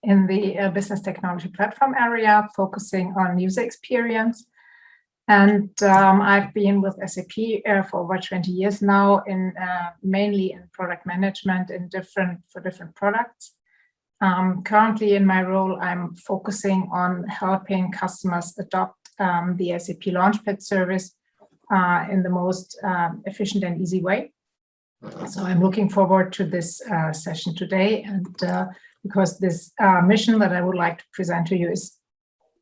in the business technology platform area, focusing on user experience. And I've been with SAP for over 20 years now, mainly in product management for different products. Currently in my role, I'm focusing on helping customers adopt the SAP Launchpad service in the most efficient and easy way. So I'm looking forward to this session today, and because this mission that I would like to present to you is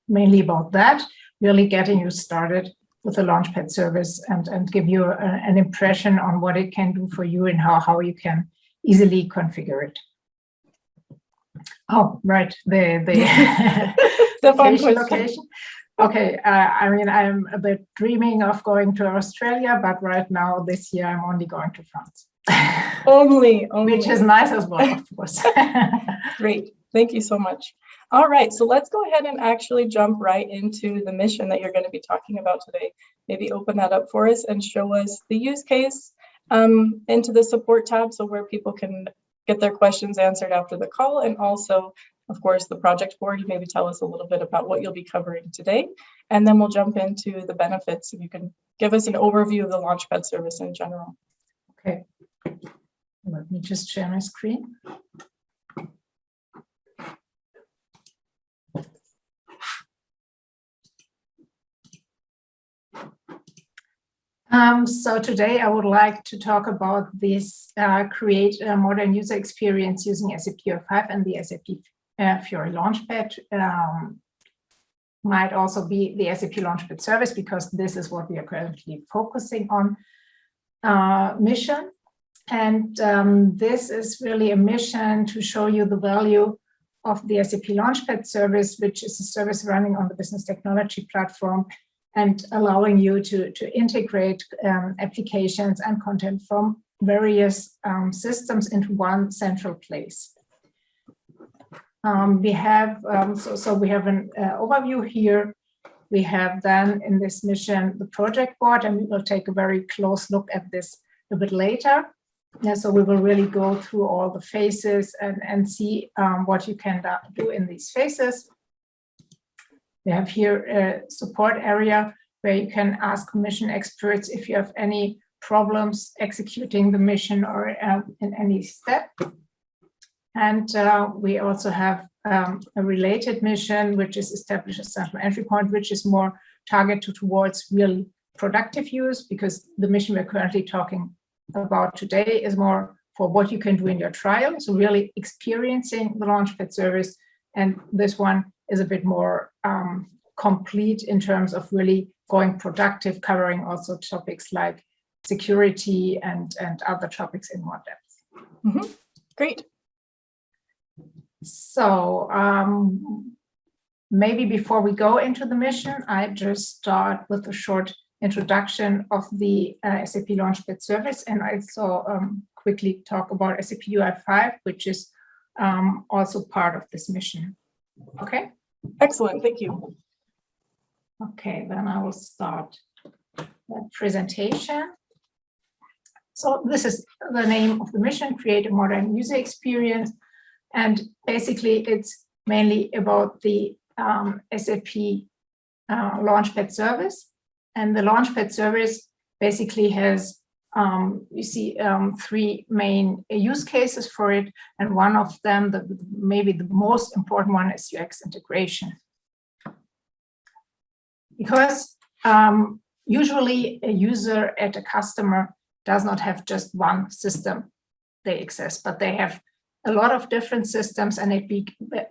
mainly about that, really getting you started with the Launchpad service and give you an impression on what it can do for you and how you can easily configure it. Oh, right, the location. Okay, I mean, I'm a bit dreaming of going to Australia, but right now, this year, I'm only going to France. Only. Which is nice as well, of course. Great, thank you so much. All right, so let's go ahead and actually jump right into the mission that you're going to be talking about today. Maybe open that up for us and show us the use case into the support tab, so where people can get their questions answered after the call, and also, of course, the project board. You maybe tell us a little bit about what you'll be covering today, and then we'll jump into the benefits. If you can give us an overview of the Launchpad service in general. Okay, let me just share my screen. So today I would like to talk about this create a modern user experience using SAPUI5 and the SAP Fiori Launchpad. Might also be the SAP Launchpad service, because this is what we are currently focusing on mission. And this is really a mission to show you the value of the SAP Launchpad service, which is a service running on the business technology platform and allowing you to integrate applications and content from various systems into one central place. We have we have an overview here. We have then in this mission the project board, and we will take a very close look at this a bit later. Yeah, so we will really go through all the phases and see what you can do in these phases. We have here a support area where you can ask mission experts if you have any problems executing the mission or in any step. And we also have a related mission, which is establish a central entry point, which is more targeted towards really productive use, because the mission we're currently talking about today is more for what you can do in your trial. So really experiencing the Launchpad service. And this one is a bit more complete in terms of really going productive, covering also topics like security and other topics in more depth. Mm-hmm. Great. So maybe before we go into the mission, I just start with a short introduction of the SAP Launchpad service, and I also quickly talk about SAPUI5, which is also part of this mission. Okay? Excellent, thank you. Okay, then I will start the presentation. So this is the name of the mission, create a modern user experience. And basically it's mainly about the SAP Launchpad service. And the Launchpad service basically has, you see, three main use cases for it. And one of them, maybe the most important one, is UX integration. Because usually a user at a customer does not have just one system they access, but they have a lot of different systems, and it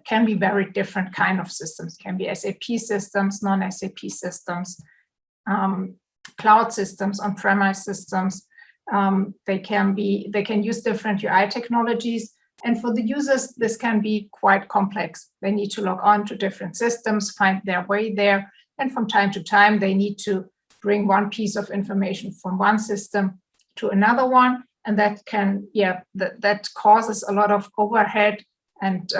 can be very different kind of systems. It can be SAP systems, non-SAP systems, cloud systems, on-premise systems. They can use different UI technologies, and for the users, this can be quite complex. They need to log on to different systems, find their way there, and from time to time, they need to bring one piece of information from one system to another one, and that can, that causes a lot of overhead and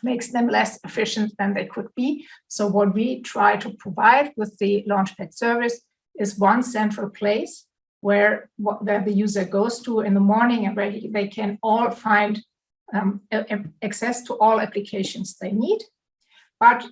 makes them less efficient than they could be. So what we try to provide with the Launchpad service is one central place where the user goes to in the morning, and where they can all find access to all applications they need. But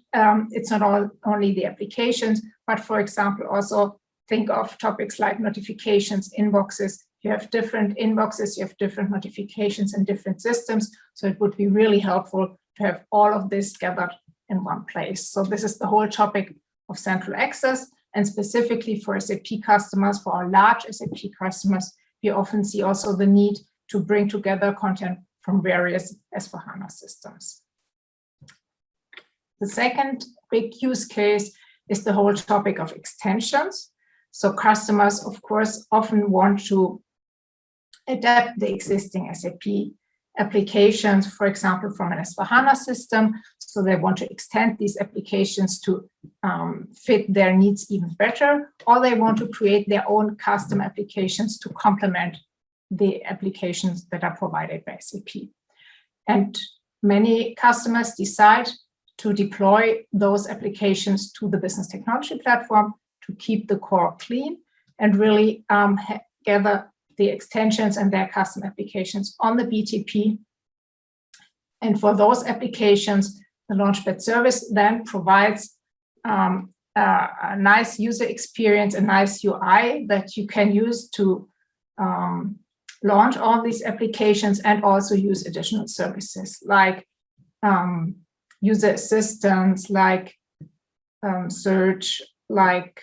it's not only the applications, but for example, also think of topics like notifications, inboxes. You have different inboxes, you have different notifications in different systems. So it would be really helpful to have all of this gathered in one place. So this is the whole topic of central access. And specifically for SAP customers, for our large SAP customers, we often see also the need to bring together content from various S/4HANA systems. The second big use case is the whole topic of extensions. So customers, of course, often want to adapt the existing SAP applications, for example, from an S/4HANA system. So they want to extend these applications to fit their needs even better, or they want to create their own custom applications to complement the applications that are provided by SAP. And many customers decide to deploy those applications to the business technology platform to keep the core clean and really gather the extensions and their custom applications on the BTP. And for those applications, the Launchpad service then provides a nice user experience, a nice UI that you can use to launch all these applications and also use additional services like user assistance, like search, like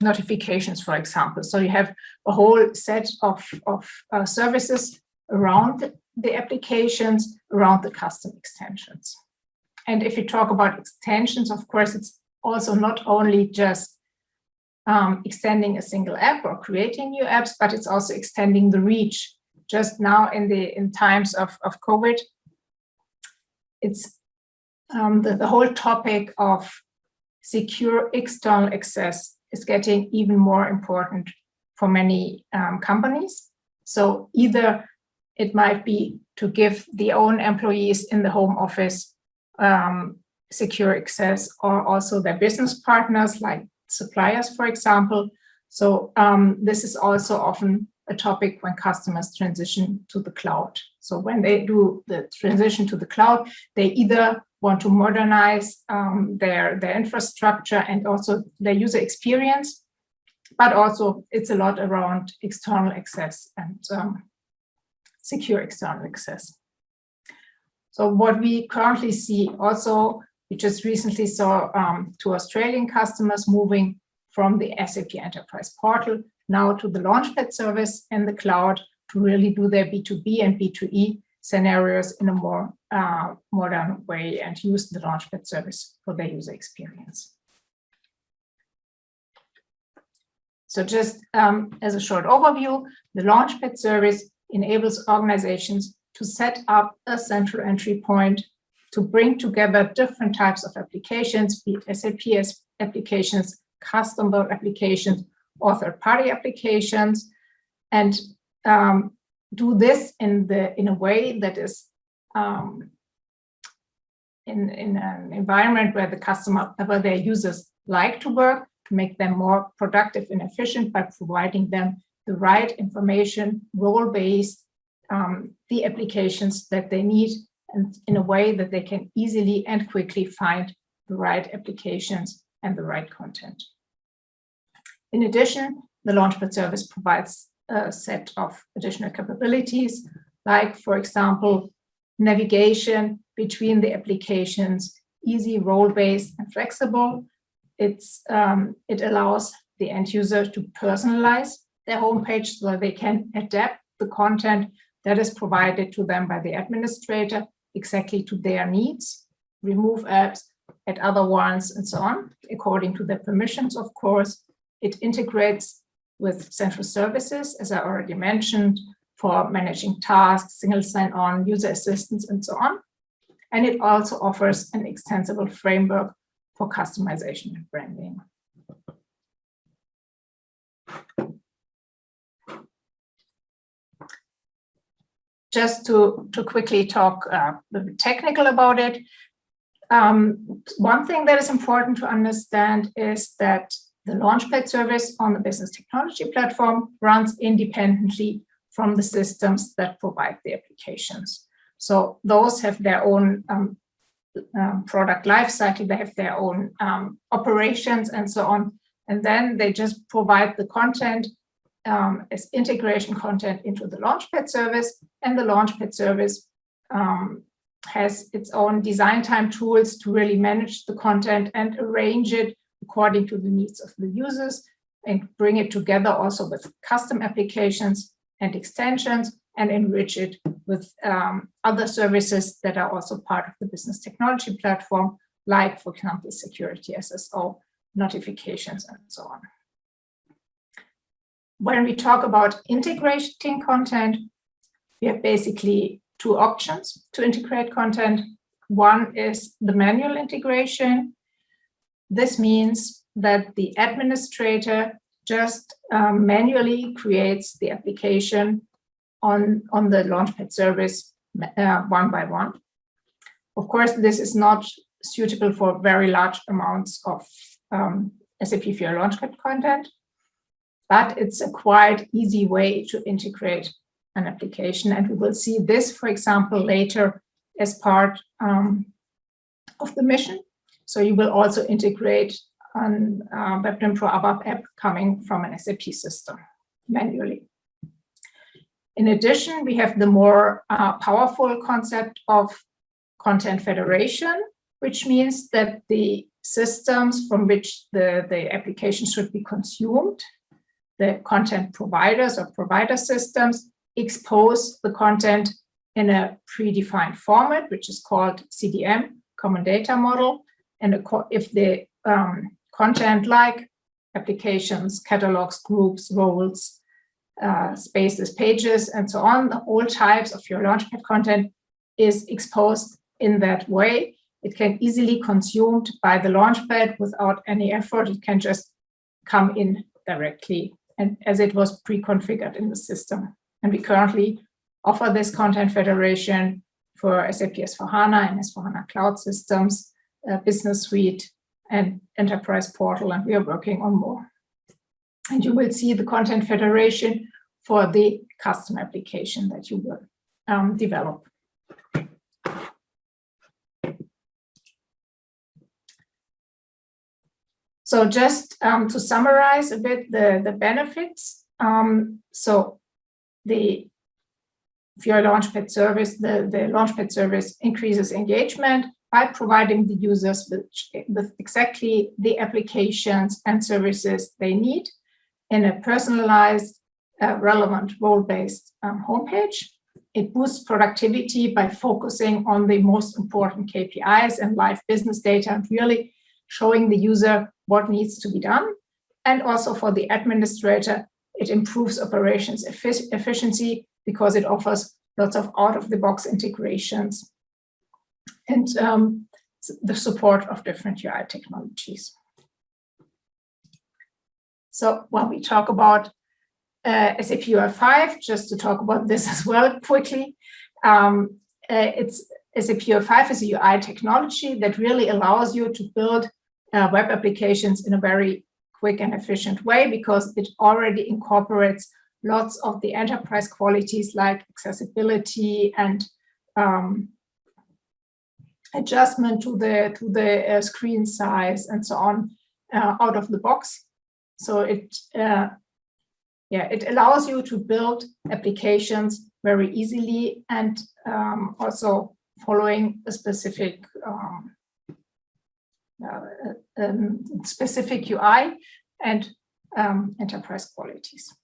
notifications, for example. So you have a whole set of services around the applications, around the custom extensions. And if you talk about extensions, of course, it's also not only just extending a single app or creating new apps, but it's also extending the reach. Just now in times of COVID, it's the whole topic of secure external access is getting even more important for many companies. So either it might be to give the own employees in the home office secure access, or also their business partners like suppliers, for example. So this is also often a topic when customers transition to the cloud. So when they do the transition to the cloud, they either want to modernize their infrastructure and also their user experience, but also it's a lot around external access and secure external access. So what we currently see also, we just recently saw two Australian customers moving from the SAP Enterprise Portal now to the Launchpad service in the cloud to really do their B2B and B2E scenarios in a more modern way and use the Launchpad service for their user experience. So just as a short overview, the Launchpad service enables organizations to set up a central entry point to bring together different types of applications, be it SAP applications, custom built applications, or third-party applications, and do this in a way that is in an environment where the customer, where their users like to work, to make them more productive and efficient by providing them the right information, role-based, the applications that they need, and in a way that they can easily and quickly find the right applications and the right content. In addition, the Launchpad service provides a set of additional capabilities, like, for example, navigation between the applications, easy, role-based, and flexible. It allows the end user to personalize their homepage so that they can adapt the content that is provided to them by the administrator exactly to their needs, remove apps, add other ones, and so on, according to their permissions, of course. It integrates with central services, as I already mentioned, for managing tasks, single sign-on, user assistance, and so on. And it also offers an extensible framework for customization and branding. Just to quickly talk a bit technical about it, one thing that is important to understand is that the Launchpad service on the business technology platform runs independently from the systems that provide the applications. So those have their own product lifecycle, they have their own operations and so on. And then they just provide the content as integration content into the Launchpad service, and the Launchpad service has its own design time tools to really manage the content and arrange it according to the needs of the users, and bring it together also with custom applications and extensions, and enrich it with other services that are also part of the business technology platform, like, for example, security SSO, notifications, and so on. When we talk about integrating content, we have basically two options to integrate content. One is the manual integration. This means that the administrator just manually creates the application on the Launchpad service one by one. Of course, this is not suitable for very large amounts of SAP Fiori Launchpad content, but it's a quite easy way to integrate an application. And we will see this, for example, later as part of the mission. So you will also integrate an WebDAM Pro ABAP app coming from an SAP system manually. In addition, we have the more powerful concept of content federation, which means that the systems from which the application should be consumed, the content providers or provider systems, expose the content in a predefined format, which is called CDM, Common Data Model. And if the content like applications, catalogs, groups, roles, spaces, pages, and so on, all types of your Launchpad content is exposed in that way, it can easily consumed by the Launchpad without any effort. It can just come in directly, and as it was pre-configured in the system. And we currently offer this content federation for SAP S/4HANA and S/4HANA Cloud Systems, Business Suite, and Enterprise Portal, and we are working on more. And you will see the content federation for the custom application that you will develop. So just to summarize a bit the benefits. So the Fiori Launchpad service, the Launchpad service increases engagement by providing the users with exactly the applications and services they need in a personalized, relevant, role-based homepage. It boosts productivity by focusing on the most important KPIs and live business data and really showing the user what needs to be done. And also for the administrator, it improves operations efficiency because it offers lots of out-of-the-box integrations and the support of different UI technologies. So when we talk about SAP UI5, just to talk about this as well quickly, it's SAP UI5 is a UI technology that really allows you to build web applications in a very quick and efficient way, because it already incorporates lots of the enterprise qualities like accessibility and adjustment to the screen size and so on out of the box. So it allows you to build applications very easily and also following a specific specific UI and enterprise qualities.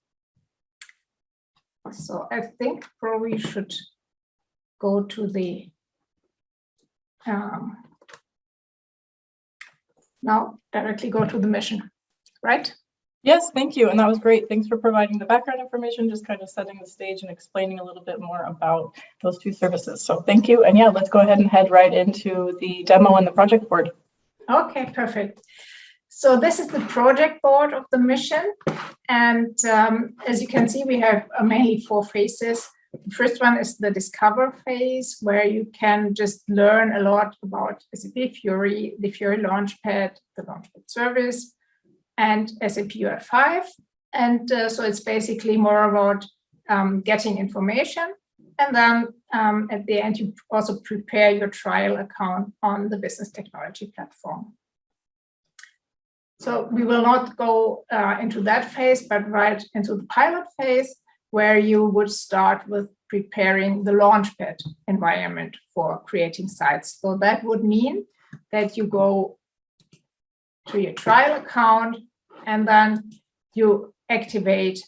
So I think probably should go to the now directly go to the mission, right? Yes, thank you. And that was great. Thanks for providing the background information, just kind of setting the stage and explaining a little bit more about those two services. So thank you. And yeah, let's go ahead and head right into the demo and the project board. Okay, perfect. So this is the project board of the mission. And as you can see, we have mainly 4 phases. The first one is the discover phase, where you can just learn a lot about SAP Fiori, the Fiori Launchpad, the Launchpad service, and SAP UI5. And so it's basically more about getting information. And then at the end, you also prepare your trial account on the business technology platform. So we will not go into that phase, but right into the pilot phase, where you would start with preparing the Launchpad environment for creating sites. So that would mean that you go to your trial account and then you activate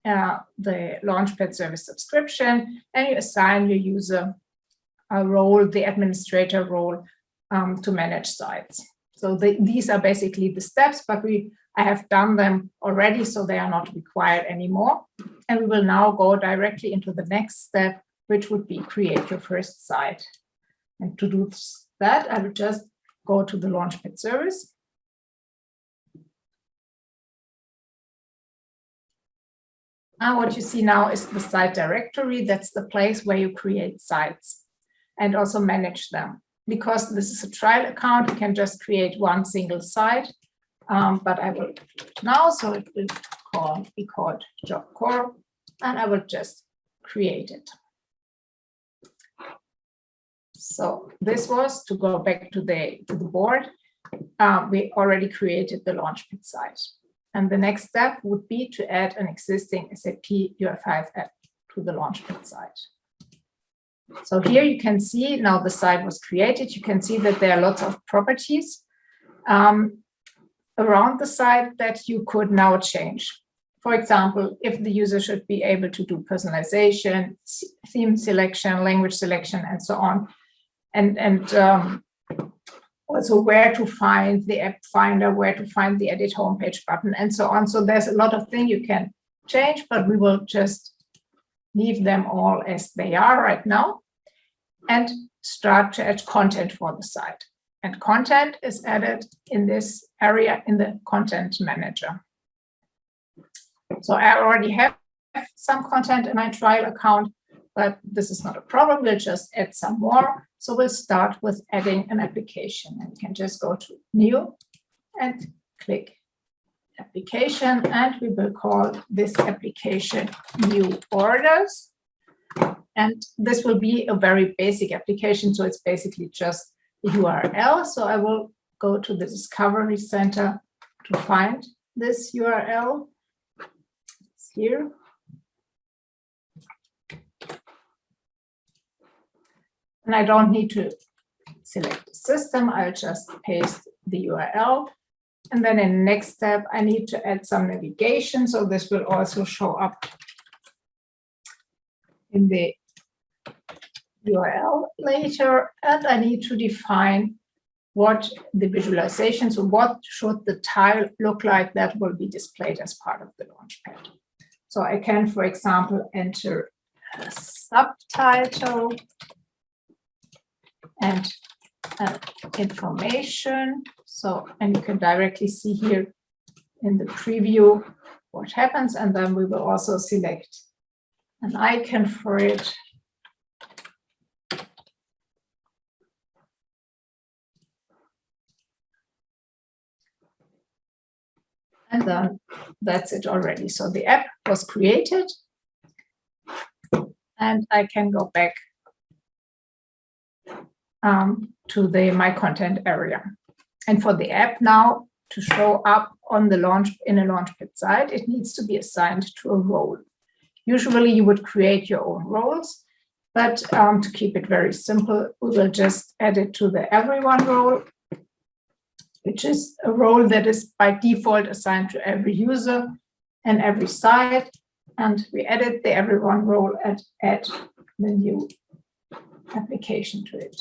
the Launchpad service subscription, and you assign your user a role, the administrator role, to manage sites. So these are basically the steps, but I have done them already, so they are not required anymore. And we will now go directly into the next step, which would be create your first site. And to do that, I will just go to the Launchpad service. And what you see now is the site directory. That's the place where you create sites and also manage them. Because this is a trial account, you can just create one single site. But I will now, so it will be called Job Core, and I will just create it. So this was to go back to the board. We already created the Launchpad site. And the next step would be to add an existing SAP UI5 app to the Launchpad site. So here you can see now the site was created. You can see that there are lots of properties around the site that you could now change. For example, if the user should be able to do personalization, theme selection, language selection, and so on. And also where to find the app finder, where to find the edit homepage button, and so on. So there's a lot of things you can change, but we will just leave them all as they are right now and start to add content for the site. And content is added in this area in the content manager. So I already have some content in my trial account, but this is not a problem. We'll just add some more. So we'll start with adding an application, and you can just go to New and click Application, and we will call this application New Orders. And this will be a very basic application. So it's basically just the URL. So I will go to the Discovery Center to find this URL. It's here. And I don't need to select the system. I'll just paste the URL. And then in the next step, I need to add some navigation. So this will also show up in the URL later. And I need to define what the visualization, so what should the tile look like that will be displayed as part of the Launchpad. So I can, for example, enter a subtitle and information. So, and you can directly see here in the preview what happens. And then we will also select an icon for it. And then that's it already. So the app was created. And I can go back to the My Content area. And for the app now to show up on the in a Launchpad site, it needs to be assigned to a role. Usually you would create your own roles, but to keep it very simple, we will just add it to the Everyone role, which is a role that is by default assigned to every user and every site. And we added the Everyone role and add the new application to it.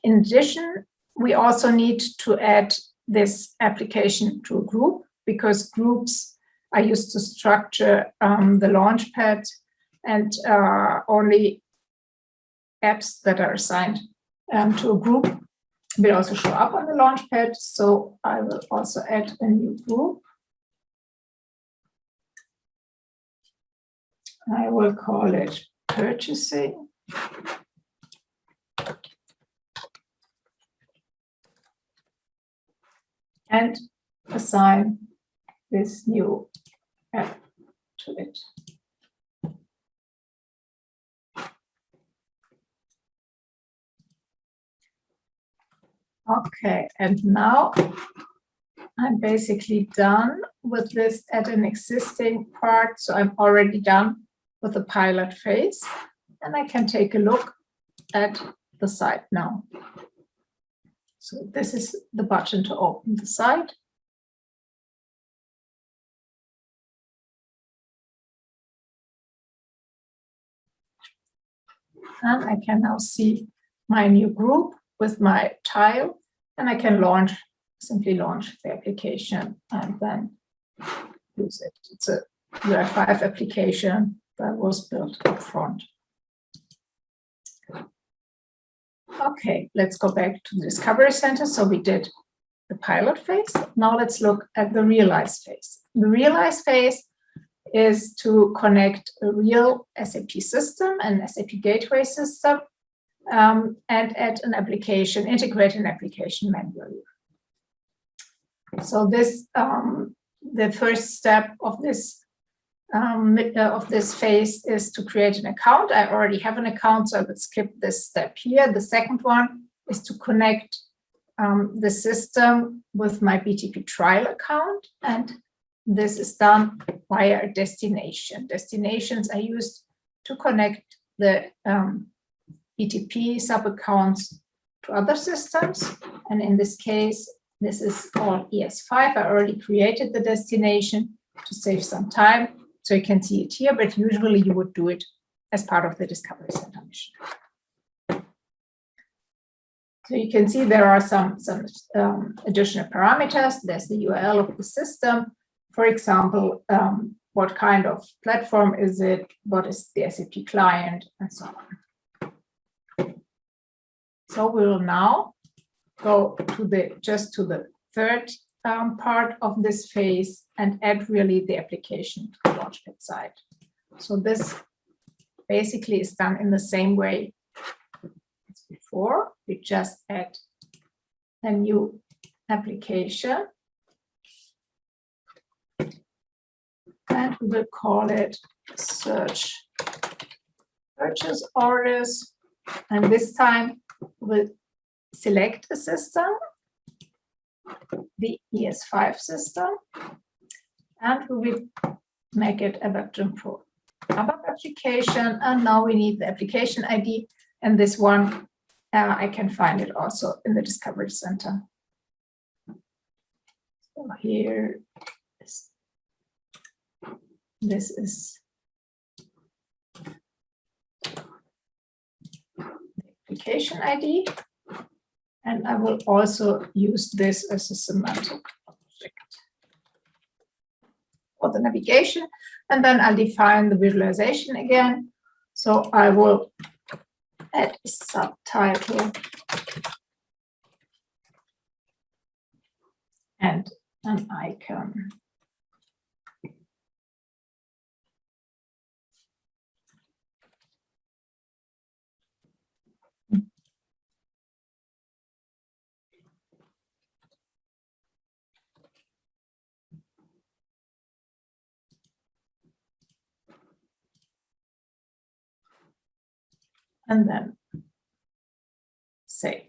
In addition, we also need to add this application to a group, because groups are used to structure the Launchpad, and only apps that are assigned to a group will also show up on the Launchpad. So I will also add a new group. I will call it Purchasing. And assign this new app to it. Okay, and now I'm basically done with this at an existing part. So I'm already done with the pilot phase, and I can take a look at the site now. So this is the button to open the site. And I can now see my new group with my tile, and I can simply launch the application and then use it. It's a UI5 application that was built up front. Okay, let's go back to the Discovery Center. So we did the pilot phase. Now let's look at the realize phase. The realize phase is to connect a real SAP system, an SAP gateway system, and add an application, integrate an application manually. So this, the first step of this phase is to create an account. I already have an account, so I would skip this step here. The second one is to connect the system with my BTP trial account, and this is done via a destination. Destinations are used to connect the BTP sub-accounts to other systems, and in this case, this is called ES5. I already created the destination to save some time, so you can see it here, but usually you would do it as part of the Discovery Center mission. So you can see there are some additional parameters. There's the URL of the system. For example, what kind of platform is it? What is the SAP client? And so on. So we will now go to the third part of this phase and add really the application to the Launchpad side. So this basically is done in the same way as before. We just add a new application, and we will call it search purchase orders. And this time we'll select a system, the ES5 system, and we will make it a Webdriven Pro ABAP application. And now we need the application ID, and this one I can find it also in the Discovery Center. So here is, this is the application ID. And I will also use this as a semantic object for the navigation. And then I'll define the visualization again. So I will add a subtitle and an icon. And then save.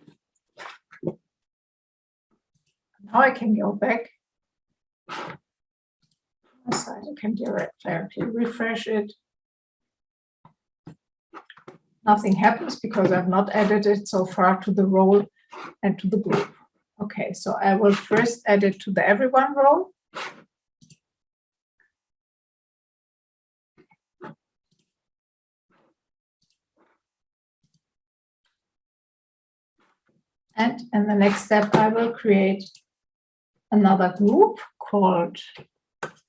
Now I can go back. I can directly refresh it. Nothing happens because I've not added it so far to the role and to the group. Okay, so I will first add it to the everyone role. And in the next step, I will create another group called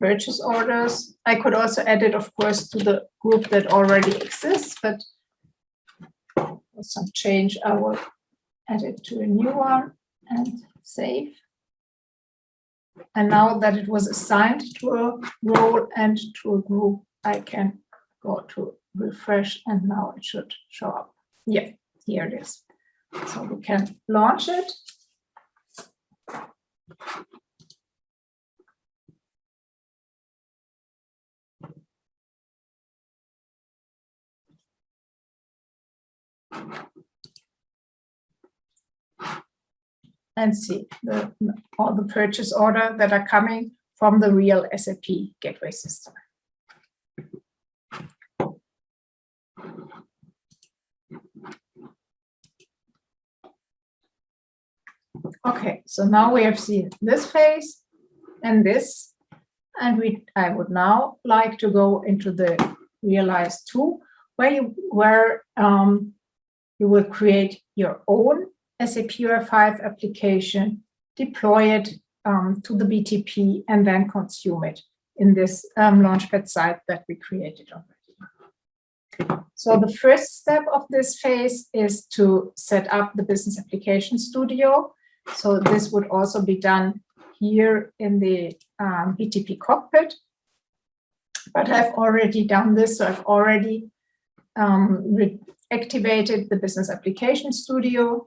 purchase orders. I could also add it, of course, to the group that already exists, but with some change, I will add it to a new one and save. And now that it was assigned to a role and to a group, I can go to refresh, and now it should show up. Yeah, here it is. So we can launch it. and see all the purchase order that are coming from the real SAP gateway system. Okay, so now we have seen this phase and this, and I would now like to go into the Realize 2, where you will create your own SAPUI5 application, deploy it to the BTP, and then consume it in this Launchpad site that we created already. So the first step of this phase is to set up the Business Application Studio. So this would also be done here in the BTP cockpit. But I've already done this, so I've already activated the Business Application Studio.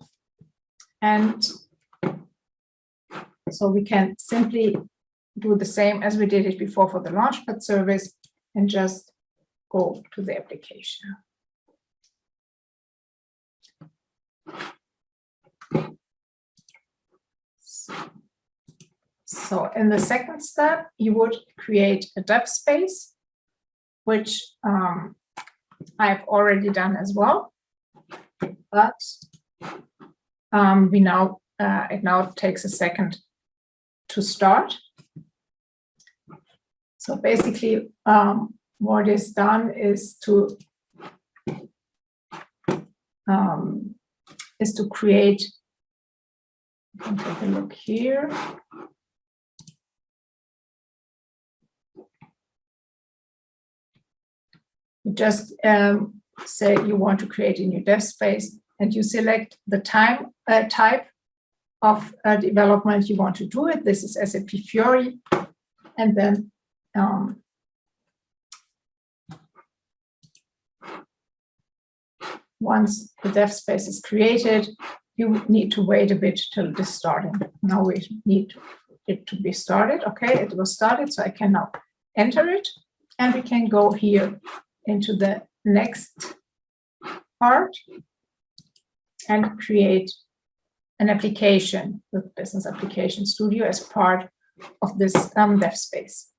And so we can simply do the same as we did it before for the Launchpad service and just go to the application. So in the second step, you would create a dev space, which I've already done as well. But it now takes a second to start. So basically, what is done is to create. You can take a look here. You just say you want to create a new dev space, and you select the type of development you want to do it. This is SAP Fiori, and then once the dev space is created, you need to wait a bit till it is starting. Now we need it to be started. Okay, it was started, so I can now enter it, and we can go here into the next part and create an application with Business Application Studio as part of this dev space.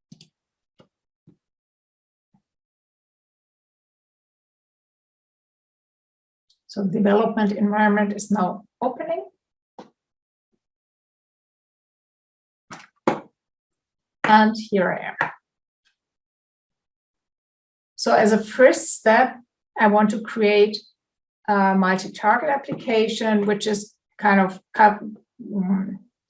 So the development environment is now opening. And here I am. So as a first step, I want to create a multi-target application, which is kind of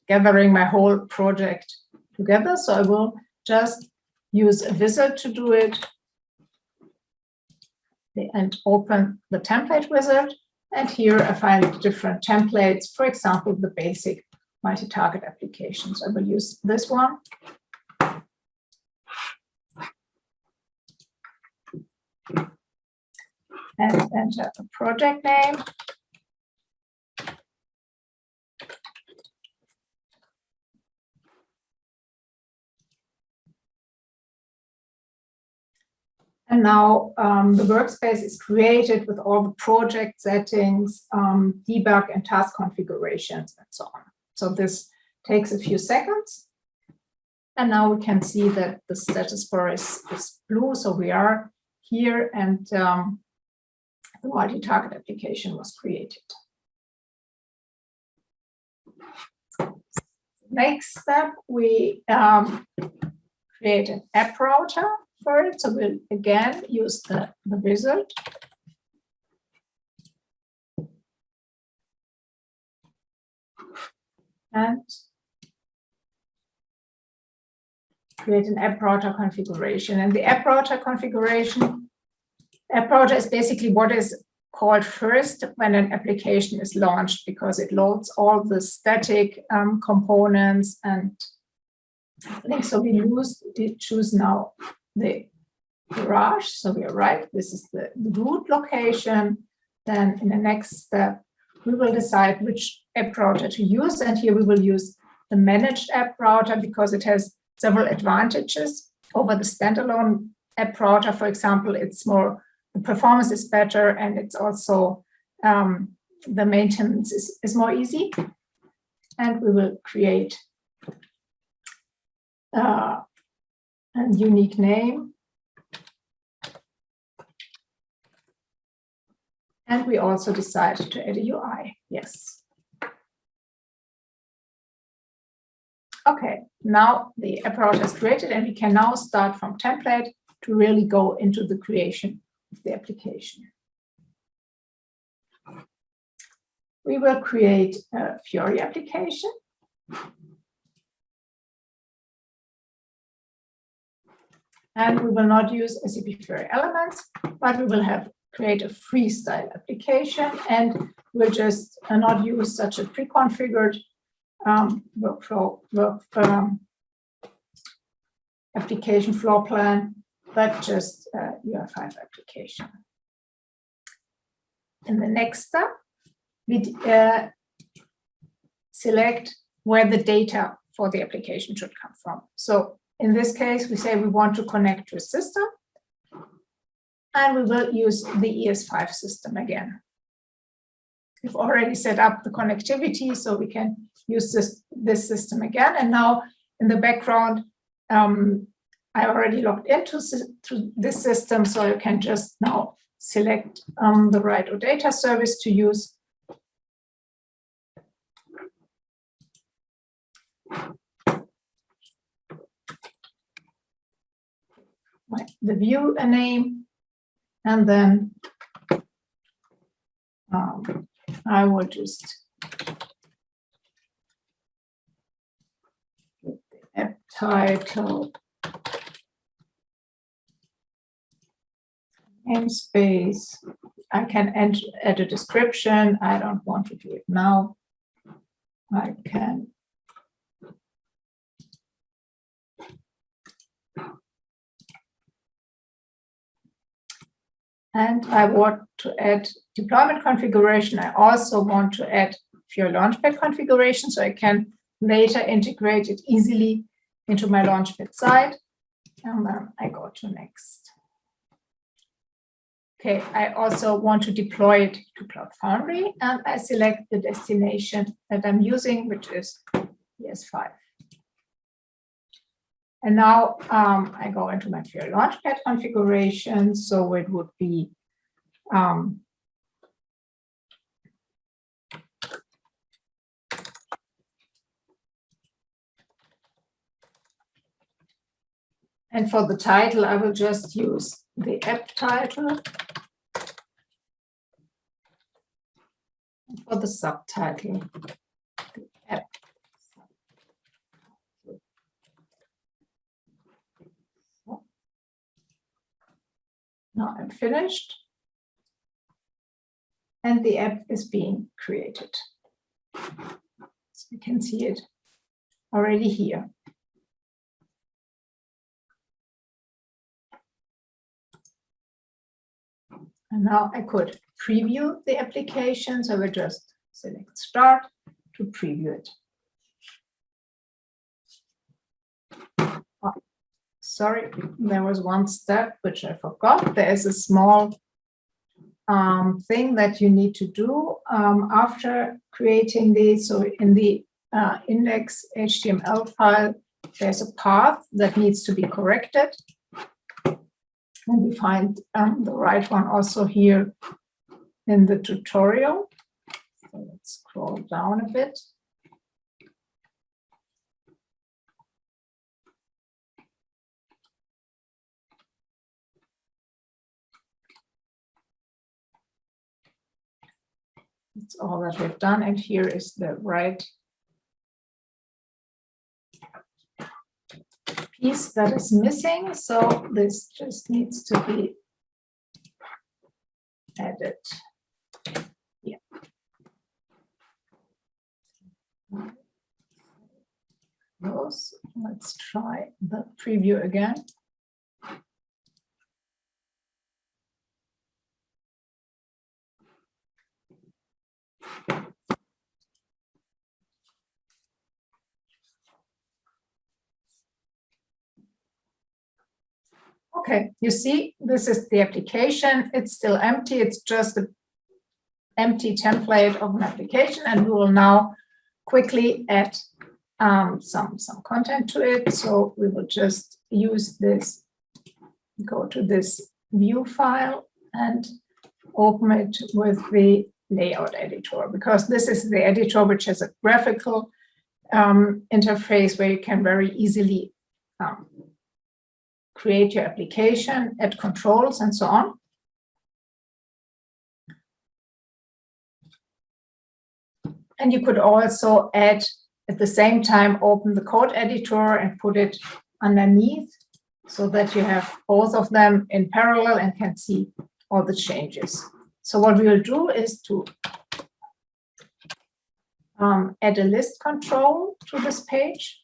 gathering my whole project together. So I will just use a wizard to do it and open the template wizard. And here I find different templates, for example, the basic multi-target applications. I will use this one. And enter a project name. And now the workspace is created with all the project settings, debug and task configurations, and so on. So this takes a few seconds. And now we can see that the status bar is blue. So we are here, and the multi-target application was created. Next step, we create an app router for it. So we'll again use the wizard. And create an app router configuration. And the app router configuration, app router is basically what is called first when an application is launched, because it loads all the static components and things. So we choose now the garage. So we are right. This is the root location. Then in the next step, we will decide which app router to use. And here we will use the managed app router because it has several advantages over the standalone app router. For example, it's more, the performance is better, and it's also the maintenance is more easy. And we will create a unique name. And we also decided to add a UI. Yes. Okay, now the app router is created, and we can now start from template to really go into the creation of the application. We will create a Fiori application. And we will not use SAP Fiori elements, but we will create a freestyle application, and we'll just not use such a pre-configured application floor plan, but just UI5 application. In the next step, we select where the data for the application should come from. So in this case, we say we want to connect to a system, and we will use the ES5 system again. We've already set up the connectivity, so we can use this system again. And now in the background, I already logged into this system, so you can just now select the right OData service to use. The view a name, and then I will just get the app title, namespace. I can add a description. I don't want to do it now. I can and I want to add deployment configuration. I also want to add Fiori Launchpad configuration, so I can later integrate it easily into my Launchpad site. And then I go to next. Okay, I also want to deploy it to Cloud Foundry, and I select the destination that I'm using, which is ES5. And now I go into my Fiori Launchpad configuration. So it would be and for the title, I will just use the app title. And for the subtitle, the app. Now I'm finished, and the app is being created. So you can see it already here. And now I could preview the application, so I will just select Start to preview it. Sorry, there was one step which I forgot. There is a small thing that you need to do after creating these. So in the index HTML file, there's a path that needs to be corrected. And we find the right one also here in the tutorial. So let's scroll down a bit. That's all that we've done, and here is the right piece that is missing. So this just needs to be added. Yeah. Let's try the preview again. Okay, you see, this is the application. It's still empty. It's just a empty template of an application, and we will now quickly add some content to it. So we will just use this, go to this view file and open it with the layout editor, because this is the editor which has a graphical interface where you can very easily create your application, add controls, and so on. And you could also add, at the same time, open the code editor and put it underneath so that you have both of them in parallel and can see all the changes. So what we will do is to add a list control to this page.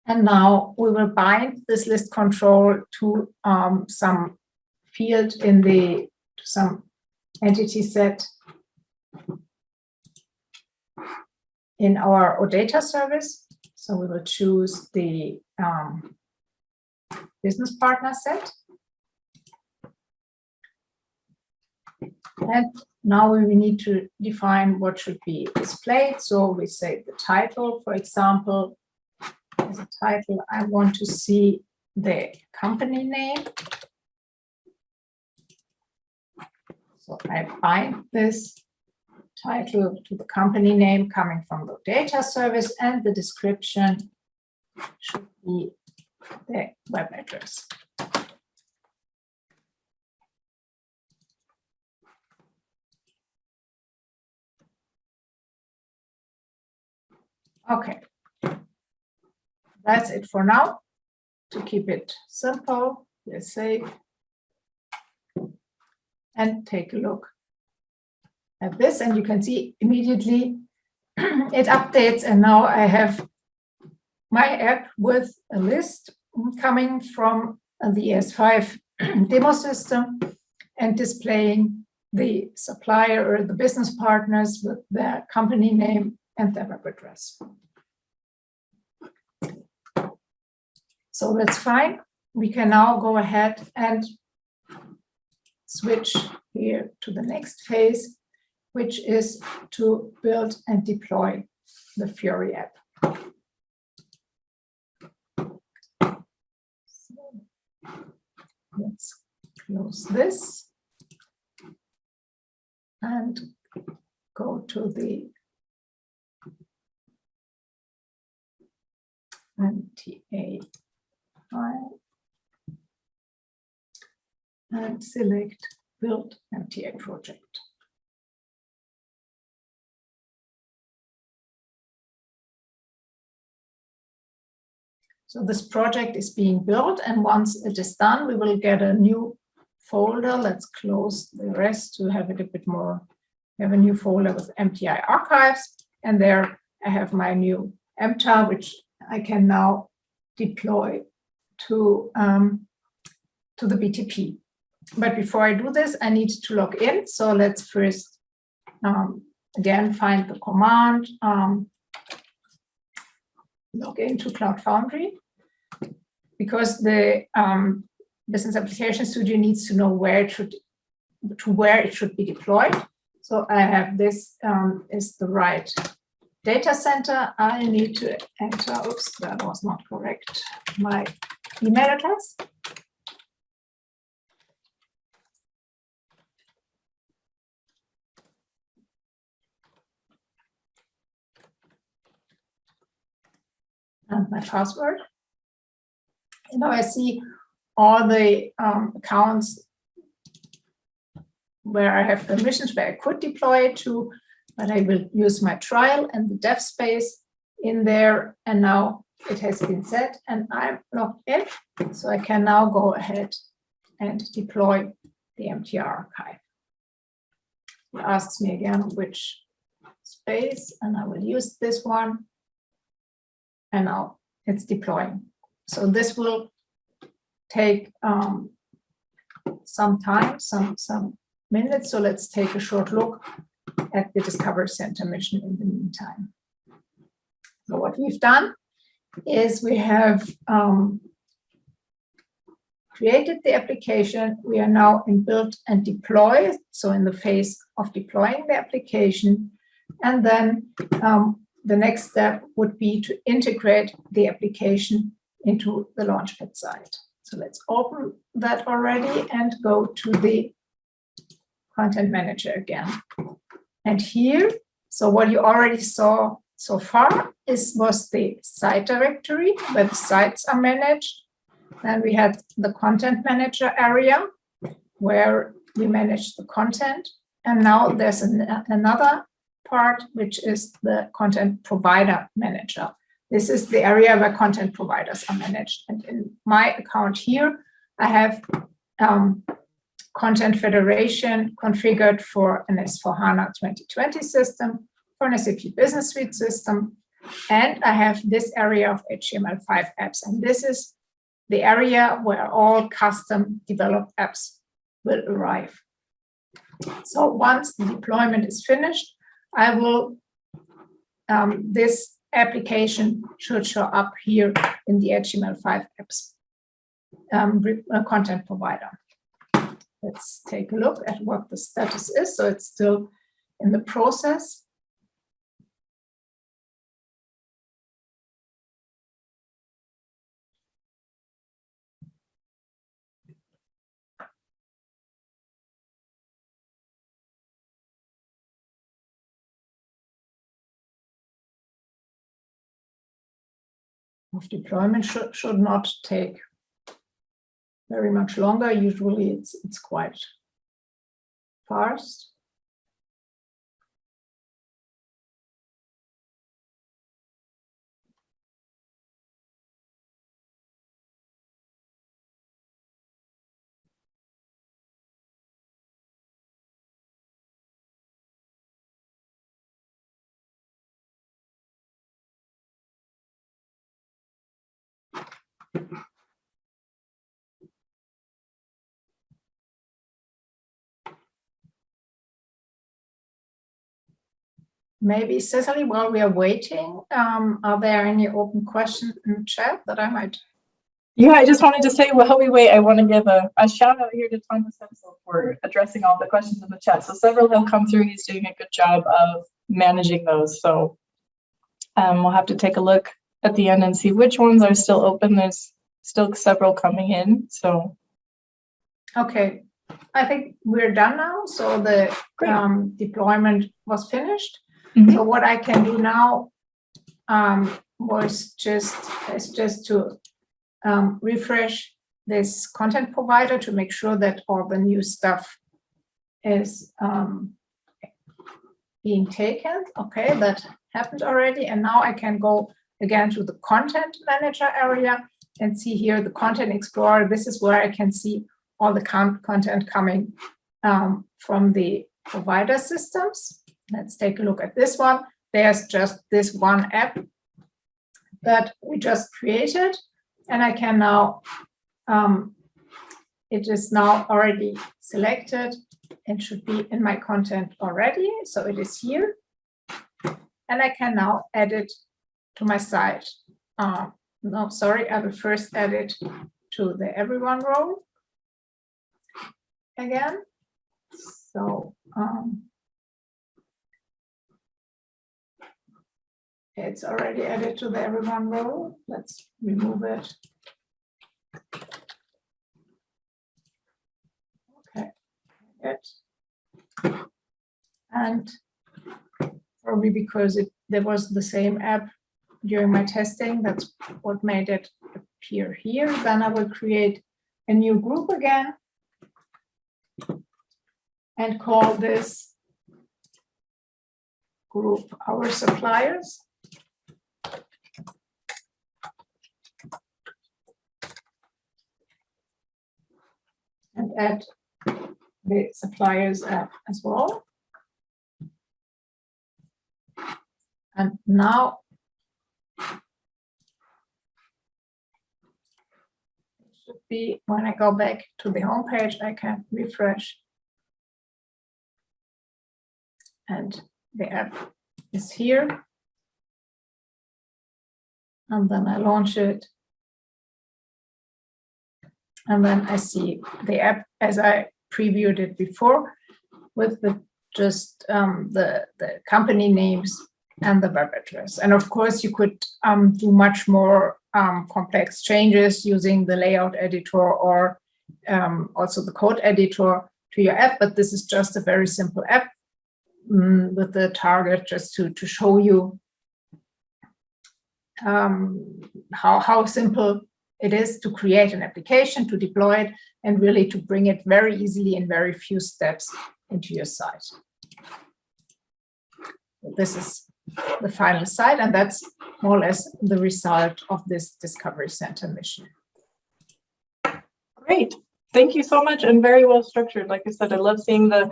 And now we will bind this list control to some field in the, to some entity set in our OData service. So we will choose the business partner set. And now we need to define what should be displayed. So we say the title, for example, as a title, I want to see the company name. So I bind this title to the company name coming from the data service, and the description should be the web address. Okay, that's it for now. To keep it simple, let's save and take a look at this, and you can see immediately it updates, and now I have my app with a list coming from the ES5 demo system and displaying the supplier or the business partners with their company name and their web address. So that's fine. We can now go ahead and switch here to the next phase, which is to build and deploy the Fiori app. So let's close this and go to the MTA file and select Build MTA Project. So this project is being built, and once it is done, we will get a new folder. Let's close the rest to have it a bit more. We have a new folder with MTI archives, and there I have my new MTA, which I can now deploy to the BTP. But before I do this, I need to log in. So let's first again find the command log into Cloud Foundry, because the Business Application Studio needs to know where it should be deployed. So I have this is the right data center. I need to enter, oops, that was not correct, my email address. And my password. And now I see all the accounts where I have permissions where I could deploy it to, but I will use my trial and the dev space in there. And now it has been set and I'm logged in. So I can now go ahead and deploy the MTR archive. It asks me again which space, and I will use this one. And now it's deploying. So this will take some time, some minutes. So let's take a short look at the Discovery Center mission in the meantime. So what we've done is we have created the application. We are now in build and deploy, so in the phase of deploying the application. And then the next step would be to integrate the application into the Launchpad site. So let's open that already and go to the Content Manager again. And here, so what you already saw so far was the site directory where the sites are managed. Then we had the Content Manager area where we manage the content. And now there's another part, which is the Content Provider Manager. This is the area where content providers are managed. And in my account here, I have Content Federation configured for an S/4HANA 2020 system, for an SAP Business Suite system, and I have this area of HTML5 apps. And this is the area where all custom developed apps will arrive. So once the deployment is finished, I will, this application should show up here in the HTML5 apps content provider. Let's take a look at what the status is. So it's still in the process. Of deployment should not take very much longer. Usually it's quite fast. Maybe, Cecily, while we are waiting, are there any open questions in the chat that I might? Yeah, I just wanted to say, while we wait, I want to give a shout out here to Thomas Hensel for addressing all the questions in the chat. So several have come through. He's doing a good job of managing those. So we'll have to take a look at the end and see which ones are still open. There's still several coming in. So. Okay, I think we're done now. So the deployment was finished. Mm-hmm. So what I can do now is just to refresh this content provider to make sure that all the new stuff is being taken. Okay, that happened already. And now I can go again to the Content Manager area and see here the Content Explorer. This is where I can see all the content coming from the provider systems. Let's take a look at this one. There's just this one app that we just created, and I can now, it is now already selected. It should be in my content already, so it is here. And I can now add it to my site. No, sorry, I will first add it to the Everyone row again. So, it's already added to the Everyone row. Let's remove it. Okay, good. And probably because there was the same app during my testing, that's what made it appear here. Then I will create a new group again and call this group Our Suppliers. And add the suppliers app as well. And now it should be, when I go back to the home page, I can refresh. And the app is here. And then I launch it. And then I see the app as I previewed it before, with just the company names and the web address. And of course, you could do much more complex changes using the layout editor or also the code editor to your app. But this is just a very simple app with the target just to show you how simple it is to create an application, to deploy it, and really to bring it very easily in very few steps into your site. This is the final site, and that's more or less the result of this Discovery Center mission. Great. Thank you so much, and very well structured. Like I said, I love seeing the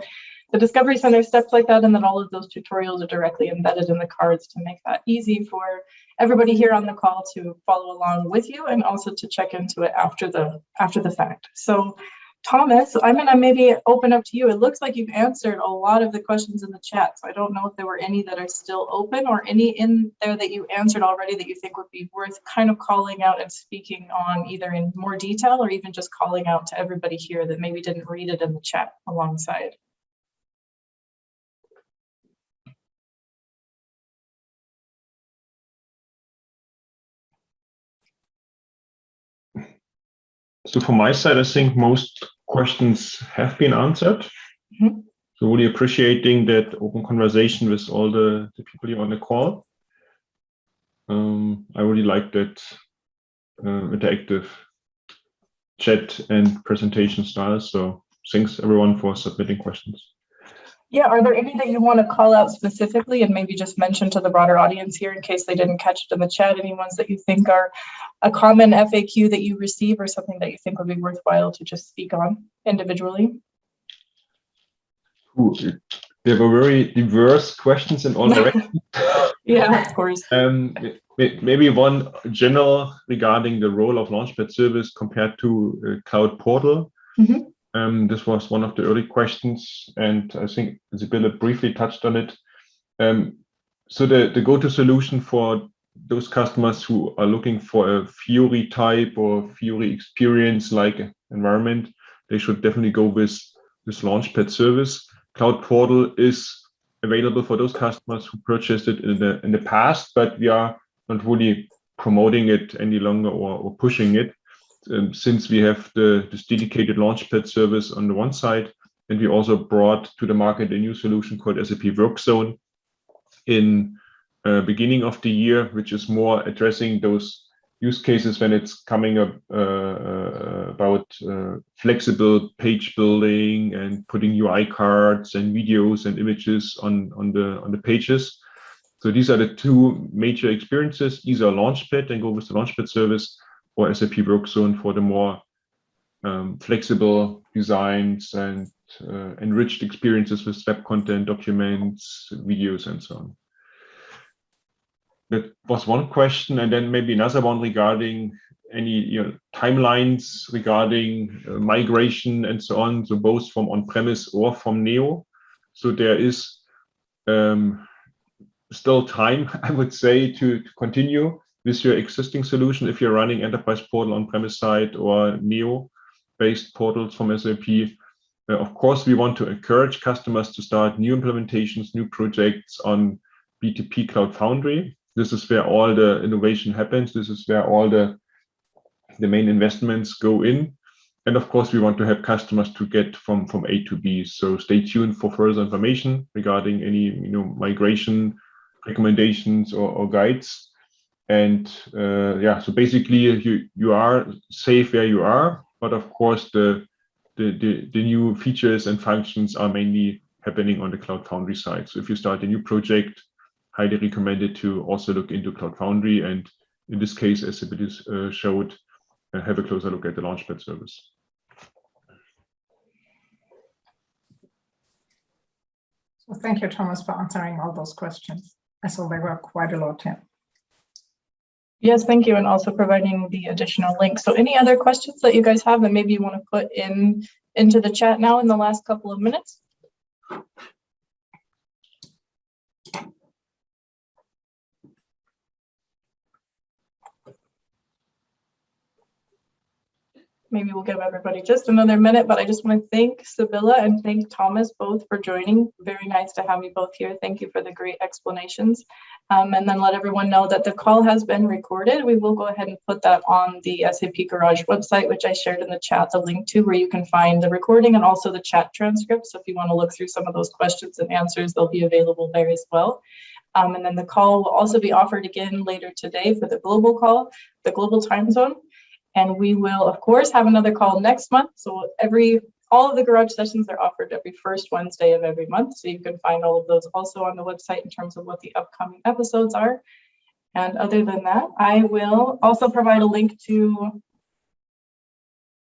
Discovery Center steps like that, and then all of those tutorials are directly embedded in the cards to make that easy for everybody here on the call to follow along with you, and also to check into it after the fact. So Thomas, I'm going to maybe open up to you. It looks like you've answered a lot of the questions in the chat, so I don't know if there were any that are still open or any in there that you answered already that you think would be worth kind of calling out and speaking on, either in more detail or even just calling out to everybody here that maybe didn't read it in the chat alongside. So from my side, I think most questions have been answered. Mm-hmm. So really appreciating that open conversation with all the people here on the call. I really like that interactive chat and presentation style. So thanks everyone for submitting questions. Yeah, are there any that you want to call out specifically and maybe just mention to the broader audience here in case they didn't catch it in the chat? Any ones that you think are a common FAQ that you receive or something that you think would be worthwhile to just speak on individually? Ooh, there were very diverse questions in all directions. Yeah, of course. Maybe one general regarding the role of Launchpad service compared to Cloud Portal. Mm-hmm. This was one of the early questions, and I think Sibylle briefly touched on it. So the go-to solution for those customers who are looking for a Fiori type or Fiori experience like environment, they should definitely go with this Launchpad service. Cloud Portal is available for those customers who purchased it in the past, but we are not really promoting it any longer or pushing it, since we have this dedicated Launchpad service on the one side, and we also brought to the market a new solution called SAP Workzone in beginning of the year, which is more addressing those use cases when it's coming up about flexible page building and putting UI cards and videos and images on the pages. So these are the two major experiences: either Launchpad and go with the Launchpad service, or SAP Workzone for the more flexible designs and enriched experiences with web content, documents, videos, and so on. That was one question, and then maybe another one regarding any timelines regarding migration and so on. So both from on-premise or from Neo. So there is still time, I would say, to continue with your existing solution if you're running Enterprise Portal on-premise side or Neo-based portals from SAP. Of course, we want to encourage customers to start new implementations, new projects on BTP Cloud Foundry. This is where all the innovation happens. This is where all the main investments go in. And of course, we want to help customers to get from A to B. So stay tuned for further information regarding any migration recommendations or guides. And yeah, so basically you are safe where you are, but of course the new features and functions are mainly happening on the Cloud Foundry side. So if you start a new project, highly recommended to also look into Cloud Foundry, and in this case, as it showed, have a closer look at the Launchpad service. So thank you, Thomas, for answering all those questions. I saw there were quite a lot here. Yes, thank you, and also providing the additional links. So any other questions that you guys have that maybe you want to put into the chat now in the last couple of minutes? maybe we'll give everybody just another minute, but I just want to thank Sibylla and thank Thomas both for joining. Very nice to have you both here. Thank you for the great explanations. And then let everyone know that the call has been recorded. We will go ahead and put that on the SAP Garage website, which I shared in the chat, the link to where you can find the recording and also the chat transcript. So if you want to look through some of those questions and answers, they'll be available there as well. And then the call will also be offered again later today for the global call, the global time zone. And we will, of course, have another call next month. So all of the garage sessions are offered every first Wednesday of every month. So you can find all of those also on the website in terms of what the upcoming episodes are. And other than that, I will also provide a link to,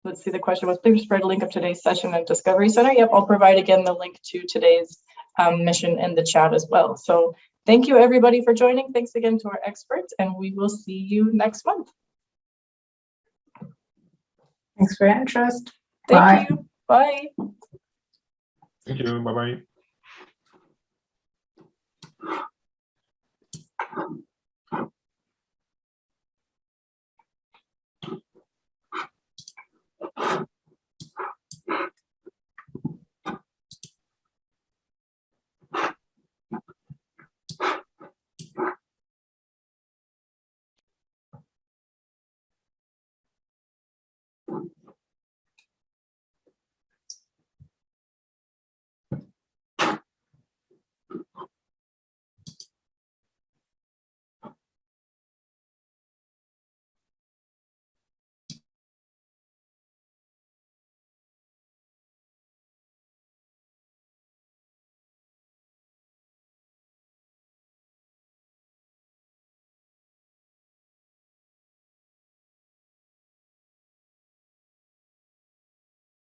let's see, the question was, please provide a link of today's session and Discovery Center. Yep, I'll provide again the link to today's mission in the chat as well. So thank you everybody for joining. Thanks again to our experts, and we will see you next month. Thanks for your interest. Thank you. Bye. Thank you. Bye-bye.